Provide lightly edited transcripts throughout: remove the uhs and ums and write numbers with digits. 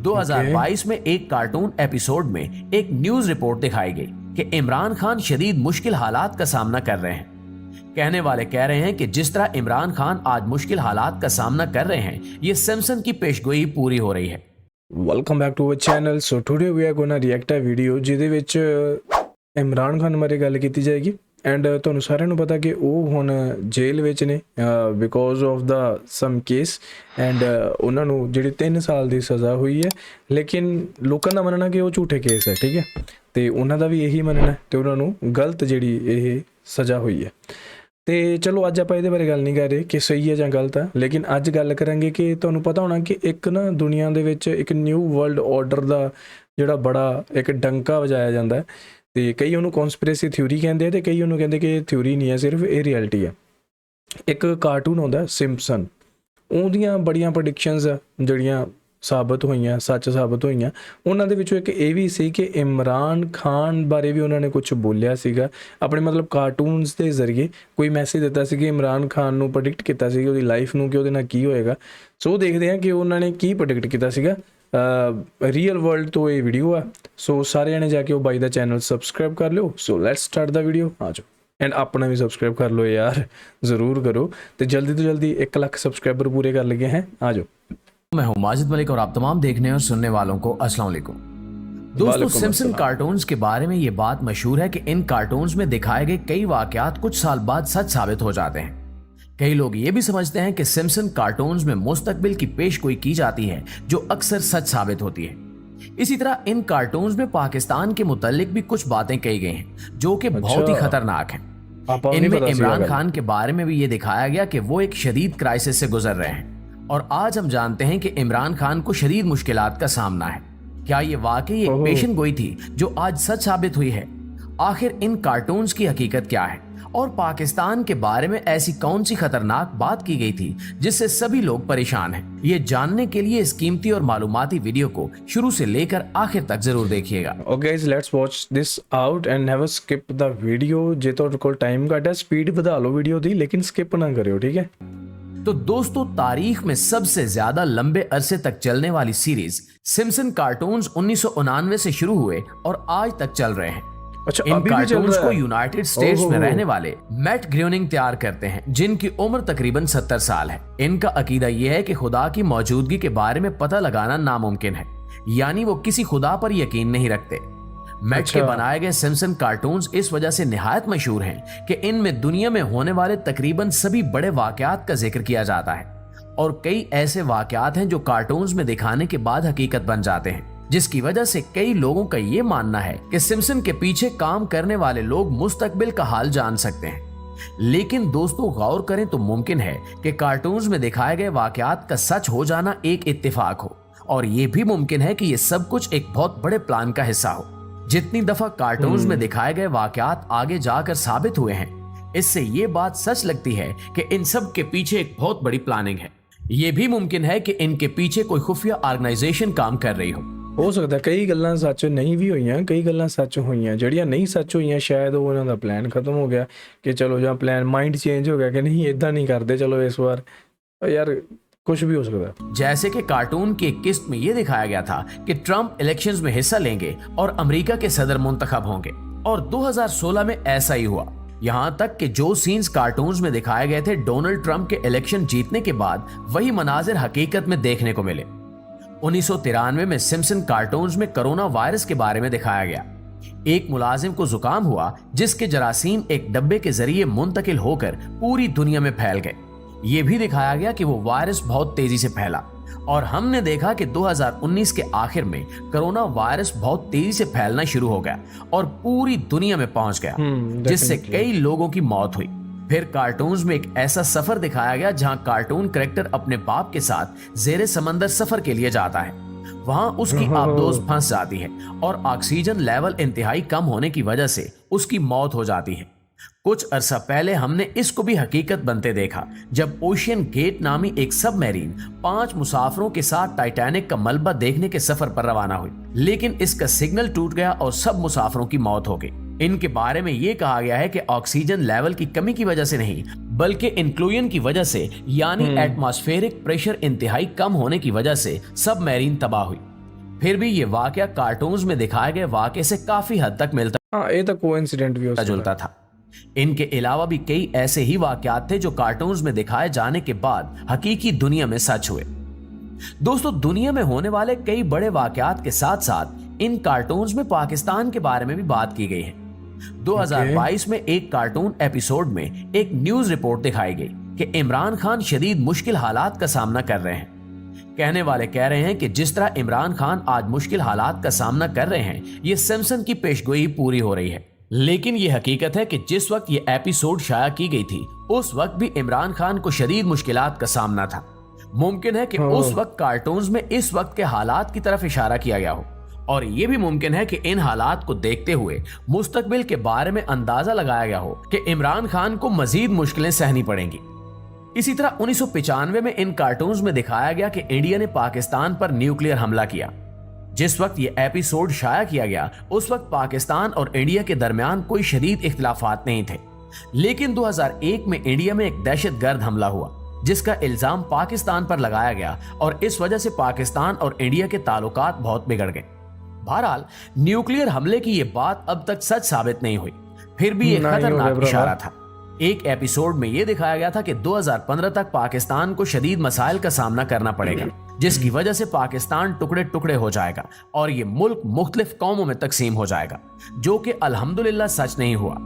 2022 में एक cartoon episode में एक न्यूज रिपोर्ट दिखाई गई कि इमरान खान शदीद मुश्किल हालात का सामना कर रहे हैं। कहने वाले कह रहे हैं कि जिस तरह इमरान खान आज मुश्किल हालात का सामना कर रहे हैं, ये सिम्पसन की पेशगोई पूरी हो रही है। Welcome back to our channel. So today we are gonna react a video ਜਿਹਦੇ ਵਿੱਚ ਇਮਰਾਨ ਖਾਨ ਬਾਰੇ ਗੱਲ ਕੀਤੀ ਜਾਏਗੀ ਐਂਡ ਤੁਹਾਨੂੰ ਸਾਰਿਆਂ ਨੂੰ ਪਤਾ ਕਿ ਉਹ ਹੁਣ ਜੇਲ੍ਹ ਵਿੱਚ ਨੇ because of the some case and ਉਹਨਾਂ ਨੂੰ ਜਿਹੜੀ 3 ਸਾਲ ਦੀ ਸਜ਼ਾ ਹੋਈ ਹੈ, ਲੇਕਿਨ ਲੋਕਾਂ ਦਾ ਮੰਨਣਾ ਕਿ ਉਹ ਝੂਠੇ ਕੇਸ ਹੈ, ਠੀਕ ਹੈ, ਤੇ ਉਹਨਾਂ ਦਾ ਵੀ ਇਹੀ ਮੰਨਣਾ ਤੇ ਉਹਨਾਂ ਨੂੰ ਗਲਤ ਜਿਹੜੀ ਇਹ ਸਜ਼ਾ ਹੋਈ ਹੈ। ਤੇ ਚਲੋ ਅੱਜ ਆਪਾਂ ਇਹਦੇ ਬਾਰੇ ਗੱਲ ਨਹੀਂ ਕਰ ਰਹੇ ਕਿ ਸਹੀ ਹੈ ਜਾਂ ਗਲਤ ਹੈ, ਲੇਕਿਨ ਅੱਜ ਗੱਲ ਕਰਾਂਗੇ ਕਿ ਤੁਹਾਨੂੰ ਪਤਾ ਹੋਣਾ ਕਿ ਇੱਕ ਨਾ ਦੁਨੀਆ ਦੇ ਵਿੱਚ ਇੱਕ ਨਿਊ ਵਰਲਡ ਆਰਡਰ ਦਾ ਜਿਹੜਾ ਬੜਾ ਇੱਕ ਡੰਕਾ ਵਜਾਇਆ ਜਾਂਦਾ ਹੈ ਤੇ ਕਈ ਉਹਨੂੰ ਕਨਸਪੀਰੇਸੀ ਥਿਊਰੀ ਕਹਿੰਦੇ ਆ ਤੇ ਕਈ ਉਹਨੂੰ ਕਹਿੰਦੇ ਕਿ ਇਹ ਥਿਊਰੀ ਨਹੀਂ ਹੈ, ਸਿਰਫ ਇਹ ਰਿਐਲਿਟੀ ਹੈ। ਇੱਕ ਕਾਰਟੂਨ ਆਉਂਦਾ ਸਿੰਪਸਨ, ਉਹਦੀਆਂ ਬੜੀਆਂ ਪ੍ਰੈਡਿਕਸ਼ਨਸ ਆ ਜਿਹੜੀਆਂ ਸਾਬਤ ਹੋਈਆਂ, ਸੱਚ ਸਾਬਤ ਹੋਈਆਂ। ਉਹਨਾਂ ਦੇ ਵਿੱਚੋਂ ਇੱਕ ਇਹ ਵੀ ਸੀ ਕਿ ਇਮਰਾਨ ਖਾਨ ਬਾਰੇ ਵੀ ਉਹਨਾਂ ਨੇ ਕੁਝ ਬੋਲਿਆ ਸੀਗਾ ਆਪਣੇ ਮਤਲਬ ਕਾਰਟੂਨਸ ਦੇ ਜ਼ਰੀਏ ਕੋਈ ਮੈਸੇਜ ਦਿੱਤਾ ਸੀ ਕਿ ਇਮਰਾਨ ਖਾਨ ਨੂੰ ਪ੍ਰੈਡਿਕਟ ਕੀਤਾ ਸੀ ਉਹਦੀ ਲਾਈਫ ਨੂੰ ਕਿ ਉਹਦੇ ਨਾਲ ਕੀ ਹੋਏਗਾ। ਸੋ ਦੇਖਦੇ ਹਾਂ ਕਿ ਉਹਨਾਂ ਨੇ ਕੀ ਪ੍ਰੈਡਿਕਟ ਕੀਤਾ ਸੀਗਾ। ਰੀਅਲ ਵਰਲਡ ਤੋਂ ਇਹ ਵੀਡੀਓ ਆ, ਸੋ ਸਾਰੇ ਜਣੇ ਜਾ ਕੇ ਉਹ ਬਾਈ ਦਾ ਚੈਨਲ ਸਬਸਕ੍ਰਾਈਬ ਕਰ ਲਿਓ। So let's start the video. ਆ ਜਾਓ ਐਂਡ ਆਪਣਾ ਵੀ ਸਬਸਕ੍ਰਾਈਬ ਕਰ ਲਓ ਯਾਰ, ਜ਼ਰੂਰ ਕਰੋ ਤੇ ਜਲਦੀ ਤੋਂ ਜਲਦੀ 1 ਲੱਖ ਸਬਸਕ੍ਰਾइबर पूरे कर लगे हैं। आ जाओ। मैं हूं माजिद मलिक और आप तमाम देखने और सुनने वालों को अस्सलाम वालेकुम। दोस्तों, सिम्पसन कार्टून्स के बारे में ये बात मशहूर है कि इन कार्टून्स में दिखाए गए कई वाकयात कुछ साल बाद सच साबित हो जाते हैं। कई लोग ये भी समझते हैं कि सिम्पसन कार्टून्स में मुस्तकबिल की पेशगोई की जाती है जो अक्सर सच साबित होती है। इसी तरह इन कार्टून्स में पाकिस्तान के मुतालिक भी कुछ बातें कही गई हैं जो कि बहुत ही खतरनाक हैं। इनमें इमरान खान के बारे में भी ये दिखाया गया कि वो एक शदीद क्राइसिस से गुजर रहे हैं और आज हम जानते हैं कि इमरान खान को शदीद मुश्किलात का सामना है। क्या ये वाकई एक पेशन गोई थी जो आज सच साबित हुई है? आखिर इन कार्टून्स की हकीकत क्या है और पाकिस्तान के बारे में ऐसी कौन सी खतरनाक बात की गई थी जिससे सभी लोग परेशान हैं? ये जानने के लिए इस कीमती और मालूमाती वीडियो को शुरू से लेकर आखिर तक जरूर देखिएगा। Okay guys, let's watch this out and never skip the video. जे ਤੁਹਾਡੇ ਕੋਲ ਟਾਈਮ ਘੱਟ ਹੈ ਸਪੀਡ ਵਧਾ ਲਓ ਵੀਡੀਓ ਦੀ, ਲੇਕਿਨ ਸਕਿਪ ਨਾ ਕਰਿਓ, ठीक है। तो दोस्तों, तारीख में सबसे ज्यादा लंबे अरसे तक चलने वाली सीरीज सिम्पसन कार्टून्स 1999 से शुरू हुए और आज तक चल रहे हैं। अच्छा, इन कार्टून्स को यूनाइटेड स्टेट्स में रहने वाले मैट ग्रोनिंग तैयार करते हैं जिनकी उम्र तकरीबन 70 साल है। इनका अकीदा यह है कि खुदा की मौजूदगी के बारे में पता लगाना नामुमकिन है, यानी वो किसी खुदा पर यकीन नहीं रखते। मैट के बनाए गए सिम्पसन कार्टून्स इस वजह से निहायत मशहूर हैं कि इनमें दुनिया में होने वाले तकरीबन सभी बड़े वाकयात का जिक्र किया जाता है और कई ऐसे वाकयात हैं जो कार्टून्स में दिखाने के बाद हकीकत बन जाते हैं, जिसकी वजह से कई लोगों का ये मानना है कि सिम्पसन के पीछे काम करने वाले लोग मुस्तकबिल का हाल जान सकते हैं। लेकिन दोस्तों, गौर करें तो मुमकिन है कि कार्टून्स में दिखाए गए वाकयात का सच हो जाना एक इत्तेफाक हो और ये भी मुमकिन है कि ये सब कुछ एक बहुत बड़े प्लान का हिस्सा हो। जितनी दफा कार्टून्स में दिखाए गए वाकयात आगे जाकर साबित हुए हैं, इससे ये बात सच लगती है कि इन सब के पीछे एक बहुत बड़ी प्लानिंग है। ये भी मुमकिन है कि इनके पीछे कोई खुफिया ऑर्गेनाइजेशन काम कर रही हो ਸਕਦਾ ਕਈ ਗੱਲਾਂ ਸੱਚ ਨਹੀਂ ਵੀ ਹੋਈਆਂ, ਕਈ ਗੱਲਾਂ ਸੱਚ ਹੋਈਆਂ। ਜਿਹੜੀਆਂ ਨਹੀਂ ਸੱਚ ਹੋਈਆਂ ਸ਼ਾਇਦ ਉਹਨਾਂ ਦਾ ਪਲਾਨ ਖਤਮ ਹੋ ਗਿਆ ਕਿ ਚਲੋ ਜਾਂ ਪਲਾਨ ਮਾਈਂਡ ਚੇਂਜ ਹੋ ਗਿਆ ਕਿ ਨਹੀਂ ਇਦਾਂ ਨਹੀਂ ਕਰਦੇ, ਚਲੋ ਇਸ ਵਾਰ ਯਾਰ कुछ भी हो सकता है। जैसे कि कार्टून की एक किस्त में यह दिखाया गया था कि ट्रंप इलेक्शंस में हिस्सा लेंगे और अमेरिका के सदर मुंतखब होंगे और 2016 में ऐसा ही हुआ। यहाँ तक कि जो सीन्स कार्टून्स में दिखाए गए थे डोनाल्ड ट्रंप के इलेक्शन जीतने के बाद, वही मनाजिर हकीकत में देखने को मिले। 1993 में सिम्पसन कार्टून्स में कोरोना वायरस के बारे में दिखाया गया। एक मुलाजिम को जुकाम हुआ जिसके जरासीम एक डब्बे के जरिए मुंतकिल होकर पूरी दुनिया में फैल गए। ये भी दिखाया गया कि वो वायरस बहुत तेजी से फैला और हमने देखा कि 2019 के आखिर में कोरोना वायरस बहुत तेजी से फैलना शुरू हो गया और पूरी दुनिया में पहुंच गया, जिससे कई लोगों की मौत हुई। फिर कार्टून्स में एक ऐसा सफर दिखाया गया जहां कार्टून कैरेक्टर अपने बाप के साथ जेरे समंदर सफर के लिए जाता है। वहां उसकी आबदोज फंस जाती है और ऑक्सीजन लेवल इंतहाई कम होने की वजह से उसकी मौत हो जाती है। कुछ अरसा पहले हमने इसको भी हकीकत बनते देखा जब ओशियन गेट नामी एक सबमरीन 5 मुसाफिरों के साथ टाइटैनिक का मलबा देखने के सफर पर रवाना हुई, लेकिन इसका सिग्नल टूट गया और सब मुसाफिरों की मौत हो गई। इनके बारे में ये कहा गया है कि ऑक्सीजन लेवल की कमी की वजह से नहीं बल्कि इंक्लूजन की वजह से, यानी एटमॉस्फेरिक प्रेशर इंतहाई कम होने की वजह से सबमरीन तबाह हुई। फिर भी ये वाकया कार्टून्स में दिखाए गए वाकये से काफी हद तक मिलता हाँ ये तो कोइंसिडेंट भी हो सकता जुलता था। इनके अलावा भी कई ऐसे ही वाकयात थे जो कार्टून्स में दिखाए जाने के बाद हकीकी दुनिया में सच हुए। दोस्तों, दुनिया में होने वाले कई बड़े वाकयात के साथ साथ इन कार्टून्स में पाकिस्तान के बारे में भी बात की गई है। 2022 में एक कार्टून एपिसोड में एक न्यूज रिपोर्ट दिखाई गई कि इमरान खान शदीद मुश्किल हालात का सामना कर रहे हैं। कहने वाले कह रहे हैं कि जिस तरह इमरान खान आज मुश्किल हालात का सामना कर रहे हैं, ये सिम्पसन की पेशगोई पूरी हो रही है। लेकिन ये हकीकत है कि जिस वक्त ये एपिसोड शाया की गई थी, उस वक्त भी इमरान खान को शदीद मुश्किलात का सामना था। मुमकिन है कि उस वक्त कार्टून्स में इस वक्त के हालात की तरफ इशारा किया गया हो, और ये भी मुमकिन है कि इन हालात को देखते हुए मुस्तकबिल के बारे में अंदाजा लगाया गया हो कि इमरान खान को मजीद मुश्किलें सहनी पड़ेंगी। इसी तरह 1995 में इन कार्टून्स में दिखाया गया कि इंडिया ने पाकिस्तान पर न्यूक्लियर हमला किया। जिस वक्त ये एपिसोड शाया किया गया, उस वक्त पाकिस्तान और इंडिया के दरमियान कोई शदीद इख्तिलाफात नहीं थे। लेकिन 2001 में इंडिया में एक दहशतगर्द हमला हुआ, जिसका इल्जाम पाकिस्तान पर लगाया गया, और इस वजह से पाकिस्तान और इंडिया के ताल्लुकात बहुत बिगड़ गए। बहरहाल, न्यूक्लियर हमले की ये बात अब तक सच साबित नहीं हुई, फिर भी एक खतरनाक इशारा था। एक एपिसोड में यह दिखाया गया था कि 2015 तक पाकिस्तान को शदीद मसाइल का सामना करना पड़ेगा, जिसकी वजह से पाकिस्तान टुकड़े टुकड़े हो जाएगा और ये मुल्क मुख्तलिफ कौमों में तकसीम हो जाएगा, जो कि अल्हम्दुलिल्लाह सच नहीं हुआ।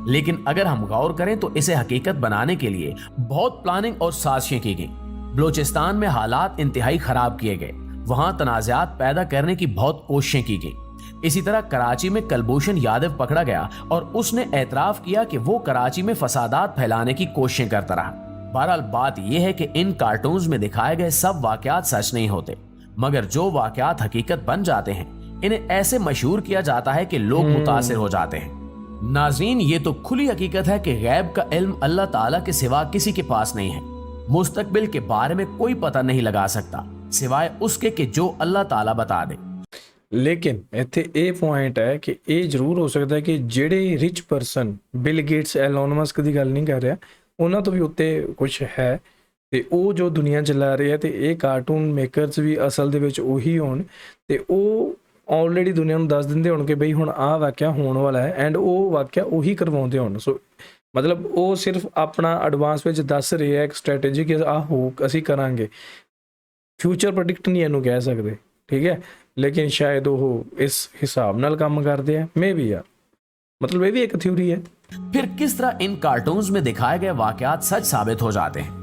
लेकिन अगर हम गौर करें तो इसे हकीकत बनाने के लिए बहुत प्लानिंग और साजिशें की गई। बलूचिस्तान में हालात इंतहाई खराब किए गए, वहां तनाज़ात पैदा करने की बहुत कोशिशें की गई। इसी तरह कराची में कुलभूषण यादव पकड़ा गया और उसने एतराफ किया कि वो कराची में फसादात फैलाने की कोशिशें करता रहा। बहरहाल, बात यह है कि इन कार्टून्स में दिखाए गए सब वाकयात सच नहीं होते, मगर जो वाकयात हकीकत बन जाते हैं, इन्हें ऐसे मशहूर किया जाता है कि लोग मुतासिर हो जाते हैं। नाज़रीन, ये तो खुली हकीकत है कि गैब का इल्म अल्लाह ताला के सिवा किसी के पास नहीं है। मुस्तकबिल के बारे में कोई पता नहीं लगा सकता सिवाय उसके कि जो अल्लाह ताला बता दे। लेकिन ਇੱਥੇ ਇਹ ਪੁਆਇੰਟ ਹੈ ਕਿ ਇਹ ਜ਼ਰੂਰ ਹੋ ਸਕਦਾ ਹੈ ਕਿ ਜਿਹੜੇ rich person bill Gates, Allen Musk ਦੀ ਗੱਲ ਨਹੀਂ ਕਰ ਰਿਹਾ, ਉਹਨਾਂ ਤੋਂ ਵੀ ਉੱਤੇ ਕੁਝ ਹੈ ਤੇ ਉਹ ਜੋ ਦੁਨੀਆ ਚਲਾ ਰਹੇ ਆ, ਤੇ ਇਹ ਕਾਰਟੂਨ ਮੇਕਰਸ ਵੀ ਅਸਲ ਦੇ ਵਿੱਚ ਉਹੀ ਹੋਣ ਤੇ ਉਹ ਆਲਰੇਡੀ ਦੁਨੀਆ ਨੂੰ ਦੱਸ ਦਿੰਦੇ ਹੋਣ ਕਿ ਬਈ ਹੁਣ ਆਹ ਵਾਕਿਆ ਹੋਣ ਵਾਲਾ ਹੈ, ਐਂਡ ਉਹ ਵਾਕਿਆ ਉਹੀ ਕਰਵਾਉਂਦੇ ਹੋਣ। ਸੋ ਮਤਲਬ ਉਹ ਸਿਰਫ ਆਪਣਾ ਐਡਵਾਂਸ ਵਿੱਚ ਦੱਸ ਰਹੇ ਆ ਇੱਕ ਸਟ੍ਰੈਟਜੀ ਕਿ ਆਹ ਹੋ ਅਸੀਂ ਕਰਾਂਗੇ। ਫਿਊਚਰ ਪ੍ਰੈਡਿਕਟ ਨਹੀਂ ਇਹਨੂੰ ਕਹਿ ਸਕਦੇ, ਠੀਕ ਹੈ, लेकिन शायद वो इस हिसाब नाल काम करते हैं, मे भी यार, मतलब ये भी एक थ्योरी है। फिर किस तरह इन कार्टून्स में दिखाए गए वाकयात सच साबित हो जाते हैं?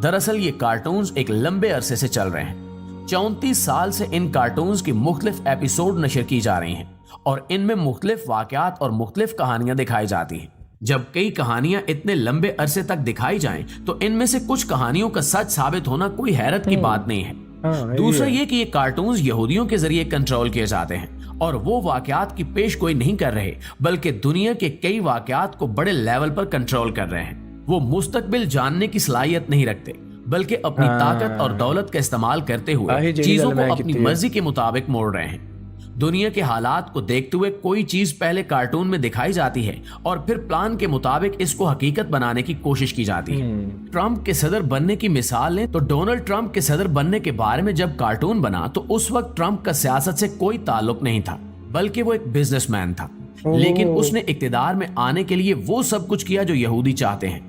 दरअसल ये कार्टून्स एक लंबे अरसे से चल रहे हैं। 34 साल से इन कार्टून्स की मुख्तलिफ एपिसोड नशर की जा रही हैं और इनमें मुख्तलिफ वाकयात और मुख्तलिफ कहानियां दिखाई जाती हैं। जब कई कहानियां इतने लंबे अरसे तक दिखाई जाएं, तो इनमें से कुछ कहानियों का सच साबित होना कोई हैरत की बात नहीं है। दूसरा ये कि ये कार्टून्स यहूदियों के जरिए कंट्रोल किए जाते हैं और वो वाकयात की पेश गोई नहीं कर रहे, बल्कि दुनिया के कई वाकयात को बड़े लेवल पर कंट्रोल कर रहे हैं। वो मुस्तकबिल जानने की सलाहियत नहीं रखते, बल्कि अपनी ताकत और दौलत का इस्तेमाल करते हुए चीजों को अपनी मर्जी के मुताबिक मोड़ रहे हैं। दुनिया के हालात को देखते हुए कोई चीज पहले कार्टून में दिखाई जाती है और फिर प्लान के मुताबिक इसको हकीकत बनाने की कोशिश की जाती है। ट्रंप के सदर बनने की मिसाल लें तो डोनाल्ड ट्रंप के सदर बनने के बारे में जब कार्टून बना तो उस वक्त ट्रंप का सियासत से कोई ताल्लुक नहीं था, बल्कि वो एक बिजनेसमैन था। लेकिन उसने इक्तिदार में आने के लिए वो सब कुछ किया जो यहूदी चाहते हैं।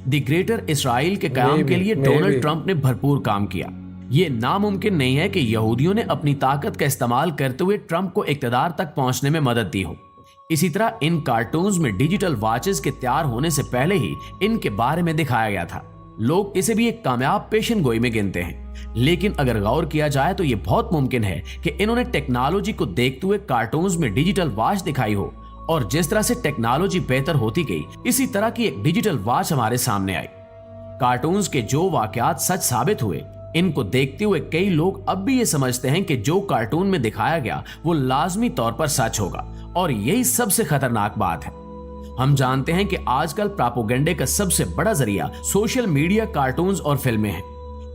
द ग्रेटर इसराइल के कायम के लिए डोनाल्ड ट्रंप ने भरपूर काम किया। ये नामुमकिन नहीं है कि यहूदियों ने अपनी ताकत का इस्तेमाल करते हुए ट्रंप को इक्तिदार तक पहुंचने में मदद दी हो। इसी तरह इन कार्टून्स में डिजिटल वॉचेस के तैयार होने से पहले ही इनके बारे में दिखाया गया था। लोग इसे भी एक कामयाब पेशन गोई में गिनते हैं, लेकिन अगर गौर किया जाए तो ये बहुत मुमकिन है कि इन्होंने टेक्नोलॉजी को देखते हुए कार्टून्स में डिजिटल वॉच दिखाई हो, और जिस तरह से टेक्नोलॉजी बेहतर होती गई, इसी तरह की एक डिजिटल वॉच हमारे सामने आई। कार्टून्स के जो वाकयात सच साबित हुए, इनको देखते हुए कई लोग अब भी ये समझते हैं कि जो कार्टून में दिखाया गया वो लाजमी तौर पर सच होगा, और यही सबसे खतरनाक बात है। हम जानते हैं कि आजकल प्रोपेगेंडे का सबसे बड़ा जरिया सोशल मीडिया, कार्टून्स और फिल्में हैं।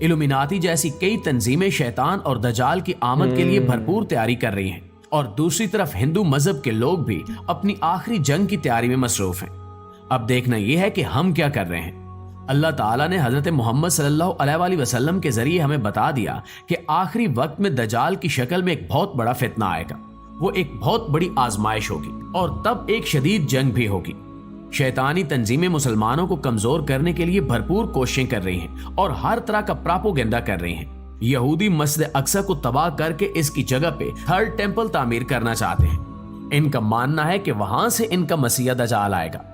इल्यूमिनाती जैसी कई तंजीमें शैतान और दजाल की आमद के लिए भरपूर तैयारी कर रही हैं, और दूसरी तरफ हिंदू मजहब के लोग भी अपनी आखिरी जंग की तैयारी में मसरूफ हैं। अब देखना यह है कि हम क्या कर रहे हैं। अल्लाह ताला ने हजरत मोहम्मद सल्लल्लाहु अलैहि वसल्लम के जरिए हमें बता दिया कि आखिरी वक्त में दज्जाल की शक्ल में एक बहुत बड़ा फितना आएगा। वो एक बहुत बड़ी आजमाइश होगी और तब एक शदीद जंग भी होगी। शैतानी तंजीमें मुसलमानों को कमजोर करने के लिए भरपूर कोशिशें कर रही हैं और हर तरह का प्रापोगेंडा कर रही हैं। यहूदी मस्जिद अक्सा को तबाह करके इसकी जगह पे थर्ड टेंपल तामीर करना चाहते हैं। इनका मानना है कि वहां से इनका मसीहा दज्जाल आएगा।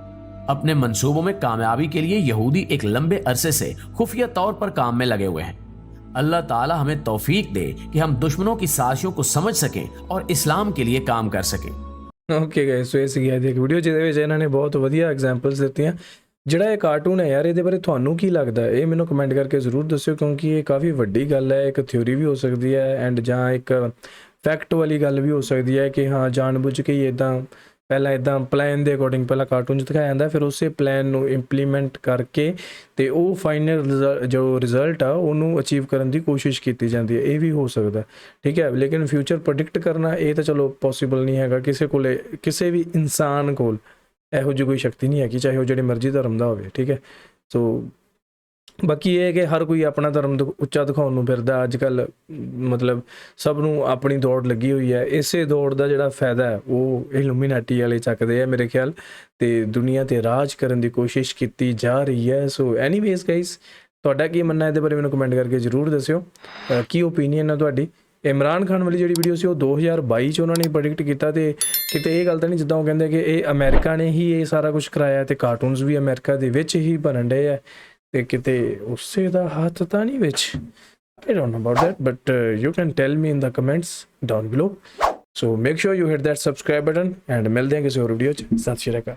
अपने मंसूबों में कामयाबी के लिए यहूदी एक लंबे अरसे से खुफिया तौर पर काम में लगे हुए हैं। अल्लाह ताला हमें तौफीक दे कि हम दुश्मनों की साजिशों को समझ सकें और इस्लाम के लिए काम कर सकें। ਓਕੇ ਗਾਇਸ, ਸੋ ਇਹ ਸੀਗੀ ਅੱਜ ਦੀ ਇੱਕ ਵੀਡੀਓ ਜਿਹਦੇ ਵਿੱਚ ਇਹਨਾਂ ਨੇ ਬਹੁਤ ਵਧੀਆ ਐਗਜ਼ਾਮਪਲਸ ਦਿੱਤੀਆਂ। ਜਿਹੜਾ ਇਹ ਕਾਰਟੂਨ ਹੈ ਯਾਰ, ਇਹਦੇ ਬਾਰੇ ਤੁਹਾਨੂੰ ਕੀ ਲੱਗਦਾ ਇਹ ਮੈਨੂੰ ਕਮੈਂਟ ਕਰਕੇ ਜ਼ਰੂਰ ਦੱਸਿਓ, ਕਿਉਂਕਿ ਇਹ ਕਾਫੀ ਵੱਡੀ ਗੱਲ ਹੈ। ਇੱਕ ਥਿਊਰੀ ਵੀ ਹੋ ਸਕਦੀ ਹੈ ਐਂਡ ਜਾਂ ਇੱਕ ਫੈਕਟ ਵਾਲੀ ਗੱਲ ਵੀ ਹੋ ਸਕਦੀ ਹੈ ਕਿ ਹਾਂ ਜਾਣਬੁੱਝ ਕੇ ਹੀ ਇੱਦਾਂ ਪਹਿਲਾਂ ਇੱਦਾਂ ਪਲਾਨ ਦੇ ਅਕੋਰਡਿੰਗ ਪਹਿਲਾਂ ਕਾਰਟੂਨ 'ਚ ਦਿਖਾਇਆ ਜਾਂਦਾ, ਫਿਰ ਉਸੇ ਪਲਾਨ ਨੂੰ ਇੰਪਲੀਮੈਂਟ ਕਰਕੇ ਤੇ ਉਹ ਫਾਈਨਲ ਜੋ ਰਿਜ਼ਲਟ ਆ ਉਹਨੂੰ ਅਚੀਵ ਕਰਨ ਦੀ ਕੋਸ਼ਿਸ਼ ਕੀਤੀ ਜਾਂਦੀ ਹੈ। ਇਹ ਵੀ ਹੋ ਸਕਦਾ, ਠੀਕ ਹੈ। ਲੇਕਿਨ ਫਿਊਚਰ ਪ੍ਰੈਡਿਕਟ ਕਰਨਾ ਇਹ ਤਾਂ ਚਲੋ ਪੋਸੀਬਲ ਨਹੀਂ ਹੈਗਾ ਕਿਸੇ ਕੋਲੇ, ਕਿਸੇ ਵੀ ਇਨਸਾਨ ਕੋਲ ਇਹੋ ਜਿਹੀ ਕੋਈ ਸ਼ਕਤੀ ਨਹੀਂ ਹੈਗੀ, ਚਾਹੇ ਉਹ ਜਿਹੜੇ ਮਰਜ਼ੀ ਧਰਮ ਦਾ ਹੋਵੇ, ਠੀਕ ਹੈ। ਸੋ ਬਾਕੀ ਇਹ ਹੈ ਕਿ ਹਰ ਕੋਈ ਆਪਣਾ ਧਰਮ ਉੱਚਾ ਦਿਖਾਉਣ ਨੂੰ ਫਿਰਦਾ ਅੱਜ ਕੱਲ੍ਹ, ਮਤਲਬ ਸਭ ਨੂੰ ਆਪਣੀ ਦੌੜ ਲੱਗੀ ਹੋਈ ਹੈ। ਇਸੇ ਦੌੜ ਦਾ ਜਿਹੜਾ ਫਾਇਦਾ ਹੈ ਉਹ ਇਲੂਮੀਨਾਟੀ ਵਾਲੇ ਚੱਕਦੇ ਆ ਮੇਰੇ ਖਿਆਲ, ਤੇ ਦੁਨੀਆ 'ਤੇ ਰਾਜ ਕਰਨ ਦੀ ਕੋਸ਼ਿਸ਼ ਕੀਤੀ ਜਾ ਰਹੀ ਹੈ। ਸੋ ਐਨੀਵੇਜ਼ ਗਾਈਸ, ਤੁਹਾਡਾ ਕੀ ਮੰਨਣਾ ਇਹਦੇ ਬਾਰੇ ਮੈਨੂੰ ਕਮੈਂਟ ਕਰਕੇ ਜ਼ਰੂਰ ਦੱਸਿਓ। ਕੀ ਓਪੀਨੀਅਨ ਹੈ ਤੁਹਾਡੀ? ਇਮਰਾਨ ਖਾਨ ਵਾਲੀ ਜਿਹੜੀ ਵੀਡੀਓ ਸੀ ਉਹ 2022 'ਚ ਉਹਨਾਂ ਨੇ ਪ੍ਰੈਡਿਕਟ ਕੀਤਾ, ਤੇ ਕਿਤੇ ਇਹ ਗੱਲ ਤਾਂ ਨਹੀਂ ਜਿੱਦਾਂ ਉਹ ਕਹਿੰਦੇ ਕਿ ਇਹ ਅਮਰੀਕਾ ਨੇ ਹੀ ਇਹ ਸਾਰਾ ਕੁਛ ਕਰਾਇਆ ਤੇ ਕਾਰਟੂਨਸ ਵੀ ਅਮਰੀਕਾ ਦੇ ਵਿੱਚ ਹੀ ਬਣਨ ਡਏ ਆ, ਤੇ ਕਿਤੇ ਉਸੇ ਦਾ ਹੱਥ ਤਾਂ ਨਹੀਂ ਵਿੱਚ। I don't know about that, but you can tell me in the comments down below. So make sure you hit that subscribe button and ਮਿਲਦੇ ਹਾਂ ਕਿਸੇ ਹੋਰ ਵੀਡੀਓ 'ਚ। ਸਤਿ ਸ਼੍ਰੀ ਅਕਾਲ।